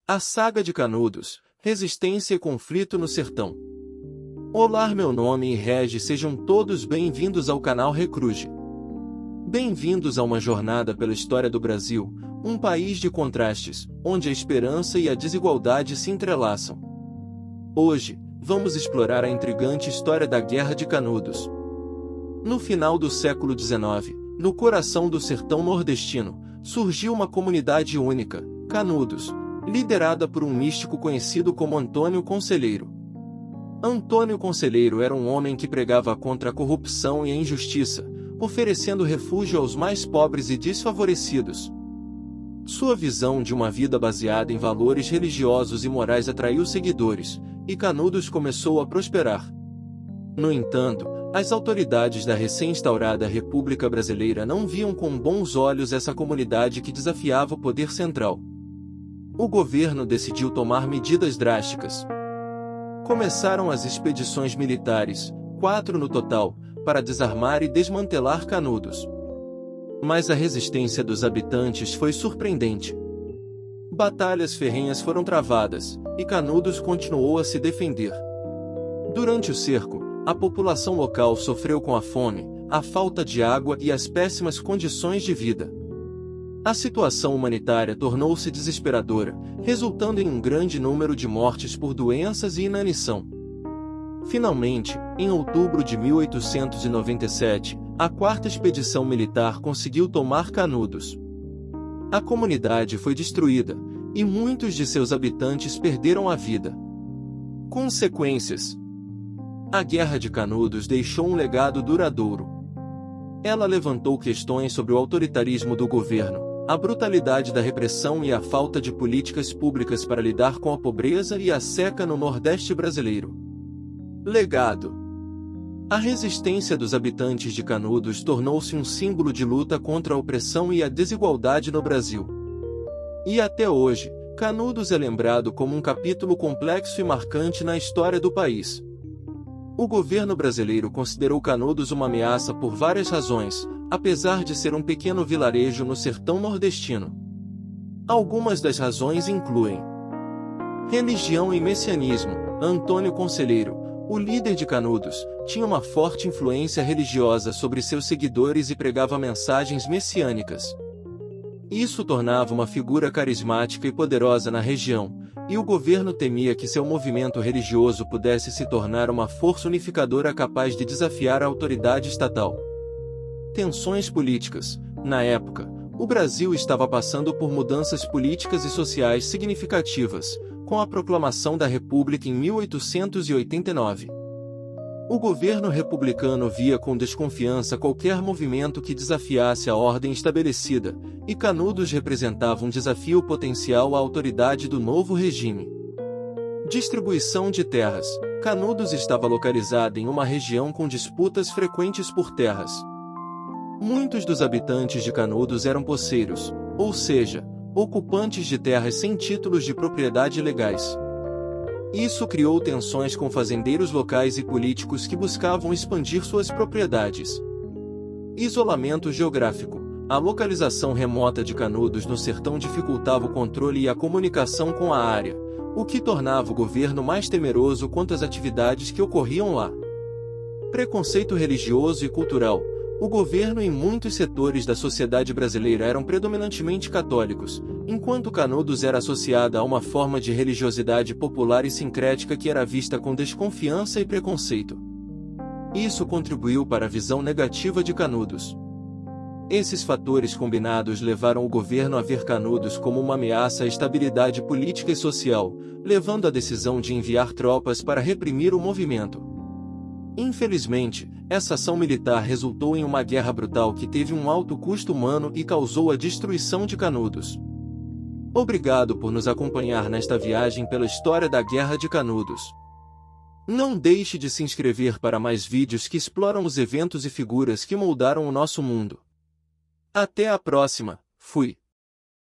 A Saga de Canudos, Resistência e Conflito no Sertão. Olá, meu nome é Regi, sejam todos bem-vindos ao canal Recruge. Bem-vindos a uma jornada pela história do Brasil, um país de contrastes, onde a esperança e a desigualdade se entrelaçam. Hoje, vamos explorar a intrigante história da Guerra de Canudos. No final do século XIX, no coração do sertão nordestino, surgiu uma comunidade única, Canudos, liderada por um místico conhecido como Antônio Conselheiro. Antônio Conselheiro era um homem que pregava contra a corrupção e a injustiça, oferecendo refúgio aos mais pobres e desfavorecidos. Sua visão de uma vida baseada em valores religiosos e morais atraiu seguidores, e Canudos começou a prosperar. No entanto, as autoridades da recém-instaurada República Brasileira não viam com bons olhos essa comunidade que desafiava o poder central. O governo decidiu tomar medidas drásticas. Começaram as expedições militares, 4 no total, para desarmar e desmantelar Canudos. Mas a resistência dos habitantes foi surpreendente. Batalhas ferrenhas foram travadas, e Canudos continuou a se defender. Durante o cerco, a população local sofreu com a fome, a falta de água e as péssimas condições de vida. A situação humanitária tornou-se desesperadora, resultando em um grande número de mortes por doenças e inanição. Finalmente, em outubro de 1897, a 4ª expedição militar conseguiu tomar Canudos. A comunidade foi destruída, e muitos de seus habitantes perderam a vida. Consequências: a Guerra de Canudos deixou um legado duradouro. Ela levantou questões sobre o autoritarismo do governo, a brutalidade da repressão e a falta de políticas públicas para lidar com a pobreza e a seca no Nordeste brasileiro. Legado: a resistência dos habitantes de Canudos tornou-se um símbolo de luta contra a opressão e a desigualdade no Brasil. E até hoje, Canudos é lembrado como um capítulo complexo e marcante na história do país. O governo brasileiro considerou Canudos uma ameaça por várias razões, apesar de ser um pequeno vilarejo no sertão nordestino. Algumas das razões incluem: religião e messianismo. Antônio Conselheiro, o líder de Canudos, tinha uma forte influência religiosa sobre seus seguidores e pregava mensagens messiânicas. Isso tornava uma figura carismática e poderosa na região, e o governo temia que seu movimento religioso pudesse se tornar uma força unificadora capaz de desafiar a autoridade estatal. Tensões políticas. Na época, o Brasil estava passando por mudanças políticas e sociais significativas, com a proclamação da República em 1889. O governo republicano via com desconfiança qualquer movimento que desafiasse a ordem estabelecida, e Canudos representava um desafio potencial à autoridade do novo regime. Distribuição de terras. Canudos estava localizada em uma região com disputas frequentes por terras. Muitos dos habitantes de Canudos eram poceiros, ou seja, ocupantes de terras sem títulos de propriedade legais. Isso criou tensões com fazendeiros locais e políticos que buscavam expandir suas propriedades. Isolamento geográfico. A localização remota de Canudos no sertão dificultava o controle e a comunicação com a área, o que tornava o governo mais temeroso quanto às atividades que ocorriam lá. Preconceito religioso e cultural. O governo e muitos setores da sociedade brasileira eram predominantemente católicos, enquanto Canudos era associada a uma forma de religiosidade popular e sincrética que era vista com desconfiança e preconceito. Isso contribuiu para a visão negativa de Canudos. Esses fatores combinados levaram o governo a ver Canudos como uma ameaça à estabilidade política e social, levando à decisão de enviar tropas para reprimir o movimento. Infelizmente, essa ação militar resultou em uma guerra brutal que teve um alto custo humano e causou a destruição de Canudos. Obrigado por nos acompanhar nesta viagem pela história da Guerra de Canudos. Não deixe de se inscrever para mais vídeos que exploram os eventos e figuras que moldaram o nosso mundo. Até a próxima, fui!